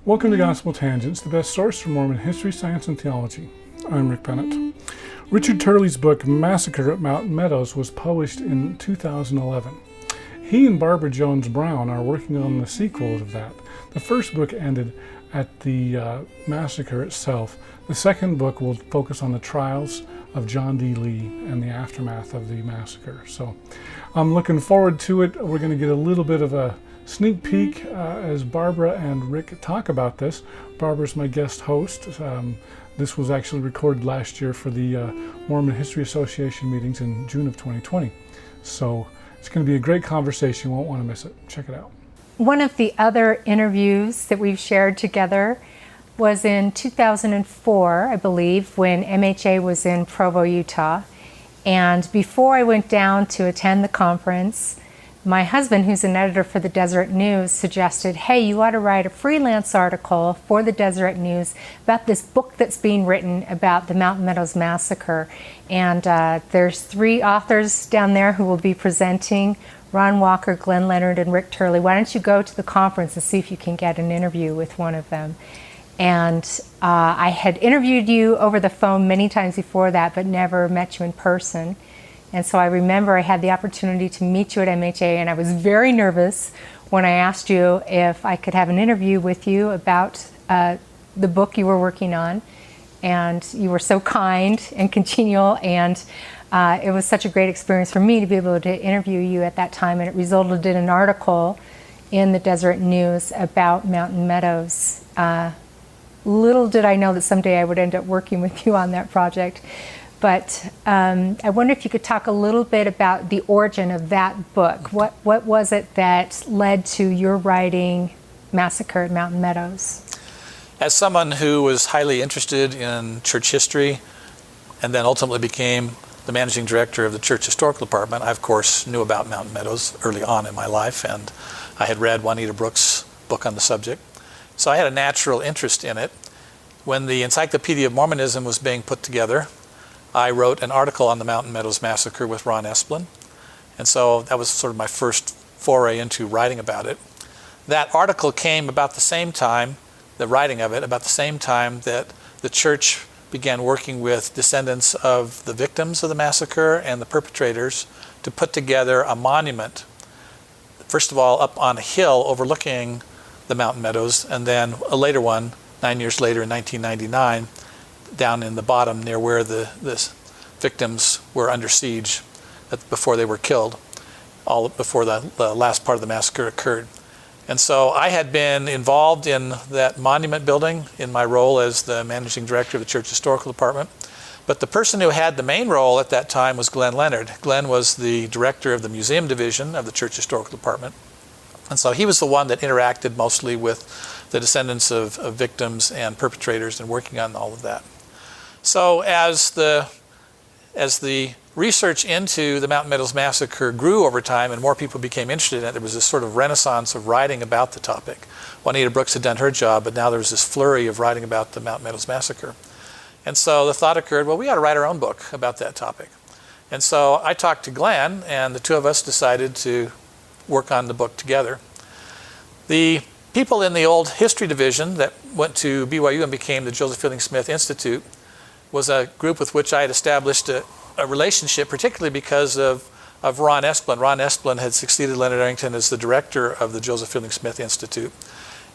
Welcome to Gospel Tangents, the best source for Mormon history, science, and theology. I'm Rick Bennett. Richard Turley's book, Massacre at Mountain Meadows, was published in 2011. He and Barbara Jones Brown are working on the sequel of that. The first book ended at the massacre itself. The second book will focus on the trials of John D. Lee and the aftermath of the massacre. So I'm looking forward to it. We're going to get a little bit of a sneak peek as Barbara and Rick talk about this. Barbara's my guest host. This was actually recorded last year for the Mormon History Association meetings in June of 2020. So it's going to be a great conversation. You won't want to miss it. Check it out. One of the other interviews that we've shared together was in 2004, I believe, when MHA was in Provo, Utah. And before I went down to attend the conference, my husband, who's an editor for the Deseret News, suggested, hey, you ought to write a freelance article for the Deseret News about this book that's being written about the Mountain Meadows Massacre. And there's 3 authors down there who will be presenting, Ron Walker, Glenn Leonard, and Rick Turley. Why don't you go to the conference and see if you can get an interview with one of them? And I had interviewed you over the phone many times before that, but never met you in person. And so I remember I had the opportunity to meet you at MHA, and I was very nervous when I asked you if I could have an interview with you about the book you were working on. And you were so kind and congenial, and it was such a great experience for me to be able to interview you at that time, and it resulted in an article in the Deseret News about Mountain Meadows. Little did I know that someday I would end up working with you on that project. But I wonder if you could talk a little bit about the origin of that book. What was it that led to your writing Massacre at Mountain Meadows? As someone who was highly interested in church history and then ultimately became the managing director of the church historical department, I of course knew about Mountain Meadows early on in my life, and I had read Juanita Brooks' book on the subject. So I had a natural interest in it. When the Encyclopedia of Mormonism was being put together, I wrote an article on the Mountain Meadows Massacre with Ron Esplin. And so that was sort of my first foray into writing about it. That article came about the same time, the writing of it, about the same time that the church began working with descendants of the victims of the massacre and the perpetrators to put together a monument, first of all up on a hill overlooking the Mountain Meadows, and then a later one, 9 years later in 1999, down in the bottom near where the victims were under siege before they were killed, all before the last part of the massacre occurred. And so I had been involved in that monument building in my role as the managing director of the church historical department. But the person who had the main role at that time was Glenn Leonard. Glenn was the director of the museum division of the church historical department. And so he was the one that interacted mostly with the descendants of victims and perpetrators and working on all of that. So as the research into the Mountain Meadows Massacre grew over time and more people became interested in it, there was this sort of renaissance of writing about the topic. Juanita Brooks had done her job, but now there was this flurry of writing about the Mountain Meadows Massacre. And so the thought occurred, well, we ought to write our own book about that topic. And so I talked to Glenn, and the two of us decided to work on the book together. The people in the old history division that went to BYU and became the Joseph Fielding Smith Institute was a group with which I had established a relationship, particularly because of Ron Esplin. Ron Esplin had succeeded Leonard Arrington as the director of the Joseph Fielding Smith Institute.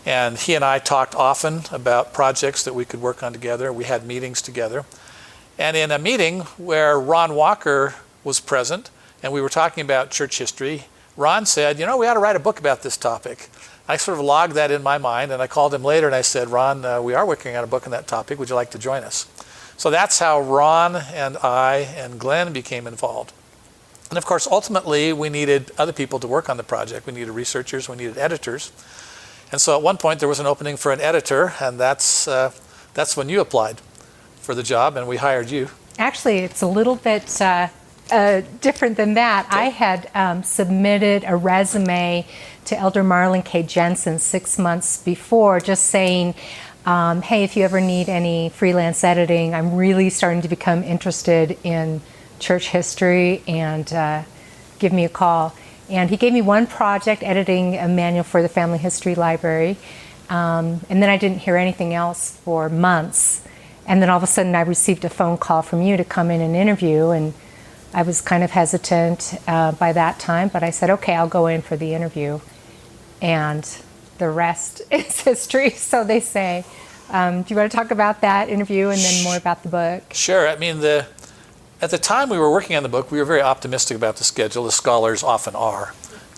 And he and I talked often about projects that we could work on together. We had meetings together. And in a meeting where Ron Walker was present, and we were talking about church history, Ron said, we ought to write a book about this topic. I sort of logged that in my mind, and I called him later and I said, Ron, we are working on a book on that topic. Would you like to join us? So that's how Ron and I and Glenn became involved. And of course, ultimately, we needed other people to work on the project. We needed researchers, we needed editors. And so at one point, there was an opening for an editor, and that's when you applied for the job, and we hired you. Actually, it's a little bit different than that. Okay. I had submitted a resume to Elder Marlon K. Jensen 6 months before, just saying, hey, if you ever need any freelance editing, I'm really starting to become interested in church history, and give me a call. And he gave me one project, editing a manual for the Family History Library. And then I didn't hear anything else for months. And then all of a sudden I received a phone call from you to come in and interview, and I was kind of hesitant by that time, but I said, okay, I'll go in for the interview. And the rest is history, so they say. Do you want to talk about that interview and then more about the book? Sure. I mean, at the time we were working on the book, we were very optimistic about the schedule, as scholars often are.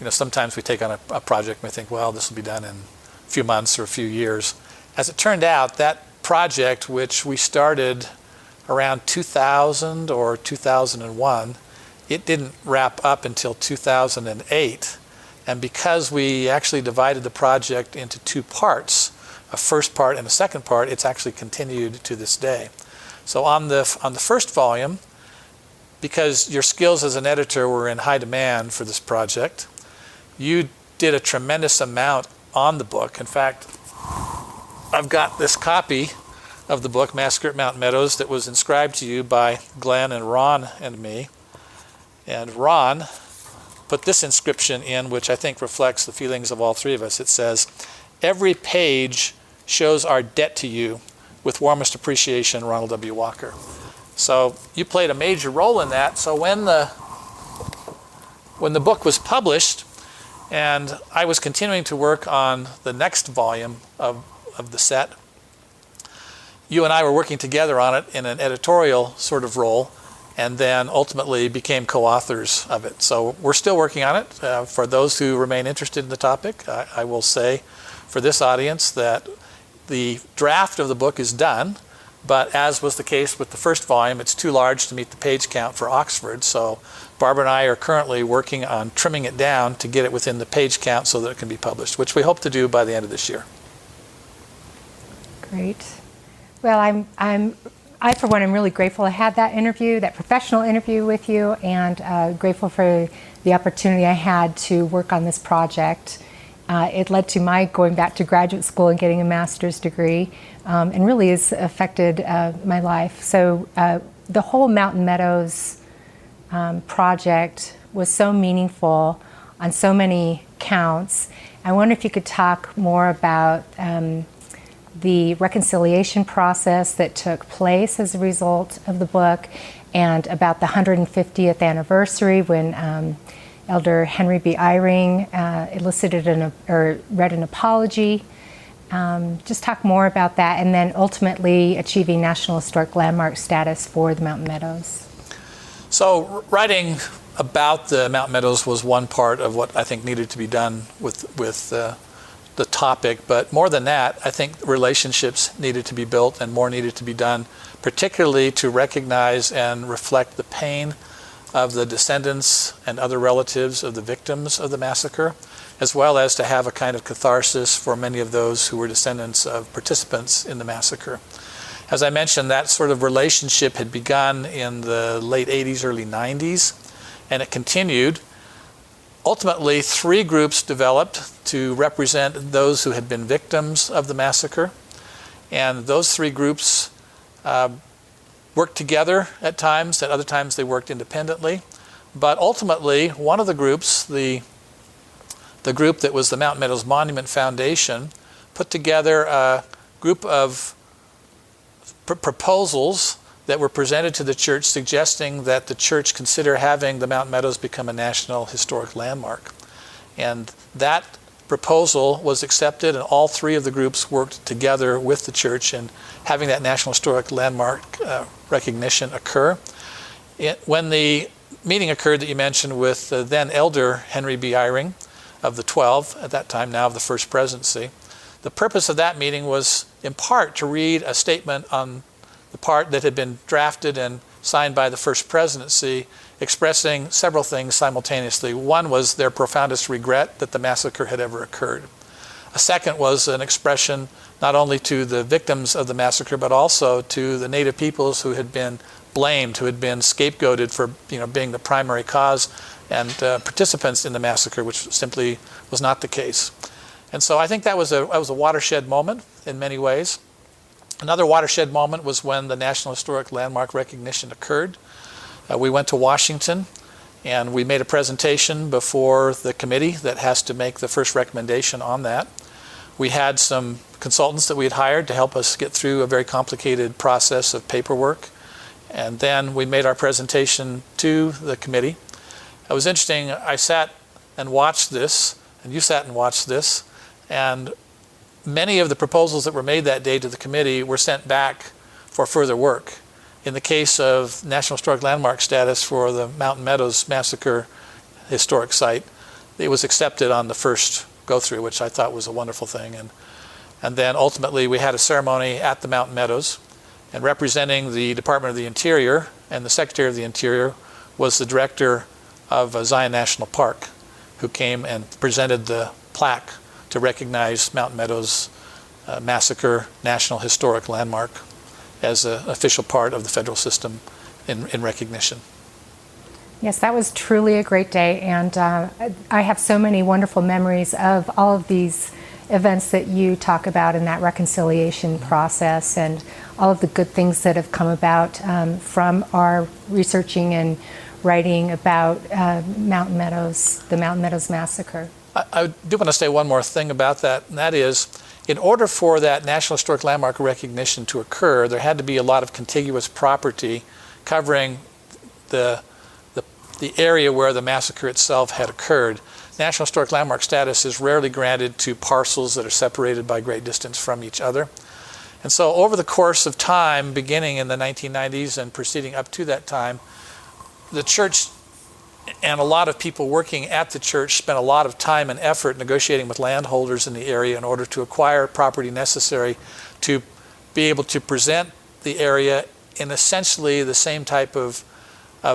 Sometimes we take on a project and we think, well, this will be done in a few months or a few years. As it turned out, that project, which we started around 2000 or 2001, it didn't wrap up until 2008. And because we actually divided the project into two parts, a first part and a second part, it's actually continued to this day. So on the first volume, because your skills as an editor were in high demand for this project, you did a tremendous amount on the book. In fact, I've got this copy of the book, Massacre at Mountain Meadows, that was inscribed to you by Glenn and Ron and me. And Ron put this inscription in, which I think reflects the feelings of all three of us. It says, "Every page shows our debt to you. With warmest appreciation, Ronald W. Walker." So you played a major role in that. So when the book was published, and I was continuing to work on the next volume of the set, you and I were working together on it in an editorial sort of role, and then ultimately became co-authors of it. So we're still working on it. For those who remain interested in the topic, I will say for this audience that the draft of the book is done, but as was the case with the first volume, it's too large to meet the page count for Oxford. So Barbara and I are currently working on trimming it down to get it within the page count so that it can be published, which we hope to do by the end of this year. Great. Well, I for one am really grateful to have that interview, that professional interview with you, and grateful for the opportunity I had to work on this project. It led to my going back to graduate school and getting a master's degree, and really has affected my life. So the whole Mountain Meadows project was so meaningful on so many counts. I wonder if you could talk more about the reconciliation process that took place as a result of the book, and about the 150th anniversary when Elder Henry B. Eyring read an apology. Just talk more about that, and then ultimately achieving National Historic Landmark status for the Mountain Meadows. So writing about the Mountain Meadows was one part of what I think needed to be done with the topic, but more than that, I think relationships needed to be built and more needed to be done, particularly to recognize and reflect the pain of the descendants and other relatives of the victims of the massacre, as well as to have a kind of catharsis for many of those who were descendants of participants in the massacre. As I mentioned, that sort of relationship had begun in the late 80s, early 90s, and it continued. Ultimately, three groups developed to represent those who had been victims of the massacre, and those three groups worked together at times. At other times they worked independently. But ultimately, one of the groups, the group that was the Mountain Meadows Monument Foundation, put together a group of proposals that were presented to the church suggesting that the church consider having the Mountain Meadows become a National Historic Landmark. And that proposal was accepted, and all three of the groups worked together with the church in having that National Historic Landmark recognition occur. When the meeting occurred that you mentioned with then Elder Henry B. Eyring of the 12, at that time now of the First Presidency, the purpose of that meeting was in part to read a statement on the part that had been drafted and signed by the First Presidency, expressing several things simultaneously. One was their profoundest regret that the massacre had ever occurred. A second was an expression not only to the victims of the massacre, but also to the native peoples who had been blamed, who had been scapegoated for being the primary cause and participants in the massacre, which simply was not the case. And so I think that was a watershed moment in many ways. Another watershed moment was when the National Historic Landmark recognition occurred. We went to Washington and we made a presentation before the committee that has to make the first recommendation on that. We had some consultants that we had hired to help us get through a very complicated process of paperwork. And then we made our presentation to the committee. It was interesting. I sat and watched this, and you sat and watched this, and many of the proposals that were made that day to the committee were sent back for further work. In the case of National Historic Landmark status for the Mountain Meadows Massacre historic site, it was accepted on the first go-through, which I thought was a wonderful thing. And then ultimately we had a ceremony at the Mountain Meadows, and representing the Department of the Interior and the Secretary of the Interior was the director of Zion National Park, who came and presented the plaque to recognize Mountain Meadows Massacre National Historic Landmark as an official part of the federal system in recognition. Yes, that was truly a great day, and I have so many wonderful memories of all of these events that you talk about in that reconciliation process, and all of the good things that have come about from our researching and writing about Mountain Meadows, the Mountain Meadows Massacre. I do want to say one more thing about that, and that is, in order for that National Historic Landmark recognition to occur, there had to be a lot of contiguous property covering the area where the massacre itself had occurred. National Historic Landmark status is rarely granted to parcels that are separated by great distance from each other. And so over the course of time, beginning in the 1990s and proceeding up to that time, the church and a lot of people working at the church spent a lot of time and effort negotiating with landholders in the area in order to acquire property necessary to be able to present the area in essentially the same type of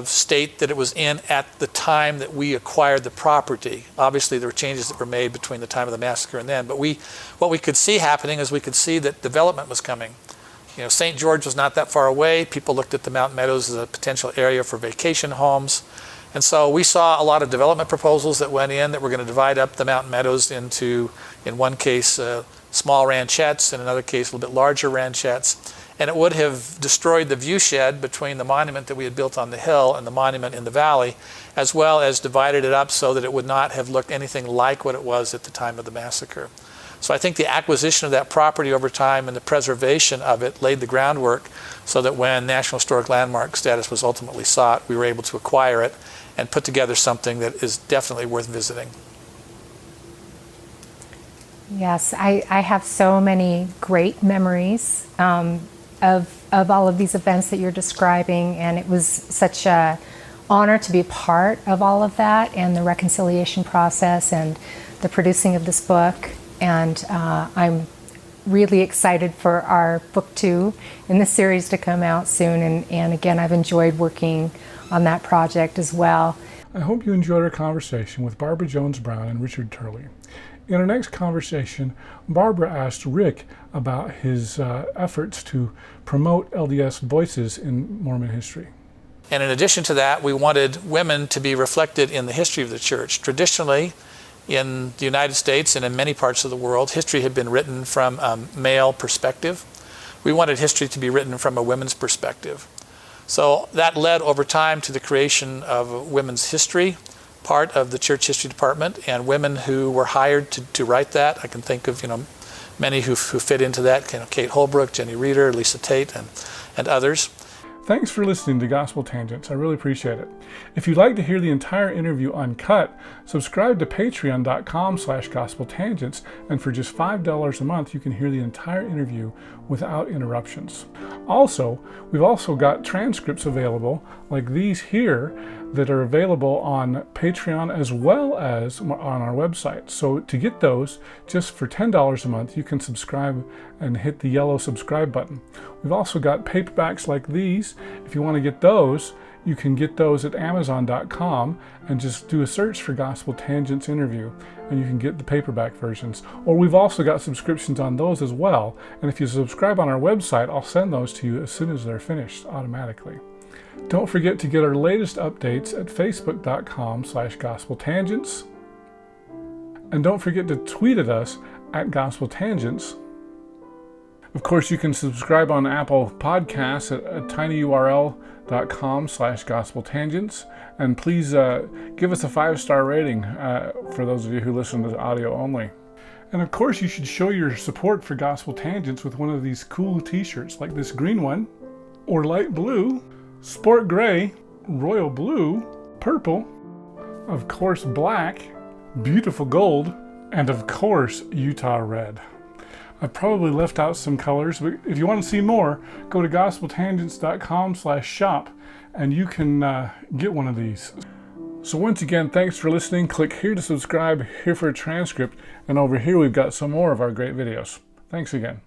state that it was in at the time that we acquired the property. Obviously there were changes that were made between the time of the massacre and then, but what we could see happening is we could see that development was coming. You know, St. George was not that far away. People looked at the Mountain Meadows as a potential area for vacation homes. And so we saw a lot of development proposals that went in that were going to divide up the Mountain Meadows into, in one case, small ranchettes, in another case, a little bit larger ranchettes. And it would have destroyed the viewshed between the monument that we had built on the hill and the monument in the valley, as well as divided it up so that it would not have looked anything like what it was at the time of the massacre. So I think the acquisition of that property over time and the preservation of it laid the groundwork so that when National Historic Landmark status was ultimately sought, we were able to acquire it and put together something that is definitely worth visiting. Yes, I have so many great memories of all of these events that you're describing, and it was such an honor to be a part of all of that and the reconciliation process and the producing of this book. And I'm really excited for our book 2 in the series to come out soon. And again, I've enjoyed working on that project as well. I hope you enjoyed our conversation with Barbara Jones Brown and Richard Turley. In our next conversation, Barbara asked Rick about his efforts to promote LDS voices in Mormon history. And in addition to that, we wanted women to be reflected in the history of the church. Traditionally, in the United States and in many parts of the world, history had been written from a male perspective. We wanted history to be written from a women's perspective. So that led over time to the creation of a women's history part of the church history department, and women who were hired to write that. I can think of many who fit into that, Kate Holbrook, Jenny Reeder, Lisa Tate, and others. Thanks for listening to Gospel Tangents. I really appreciate it. If you'd like to hear the entire interview uncut, subscribe to patreon.com/gospeltangents, and for just $5 a month, you can hear the entire interview without interruptions. Also, we've also got transcripts available, like these here, that are available on Patreon as well as on our website. So to get those, just for $10 a month, you can subscribe and hit the yellow subscribe button. We've also got paperbacks like these. If you want to get those, you can get those at Amazon.com and just do a search for Gospel Tangents Interview, and you can get the paperback versions. Or we've also got subscriptions on those as well. And if you subscribe on our website, I'll send those to you as soon as they're finished automatically. Don't forget to get our latest updates at facebook.com/gospeltangents. And don't forget to tweet at us at Gospel Tangents. Of course, you can subscribe on Apple Podcasts at tinyurl.com/gospeltangents. And please give us a 5-star rating for those of you who listen to the audio only. And of course, you should show your support for Gospel Tangents with one of these cool t-shirts like this green one, or light blue, sport gray, royal blue, purple, of course black, beautiful gold, and of course Utah red. I probably left out some colors, but if you want to see more, go to gospeltangents.com/shop and you can get one of these. So once again, thanks for listening. Click here to subscribe, here for a transcript, and over here we've got some more of our great videos. Thanks again.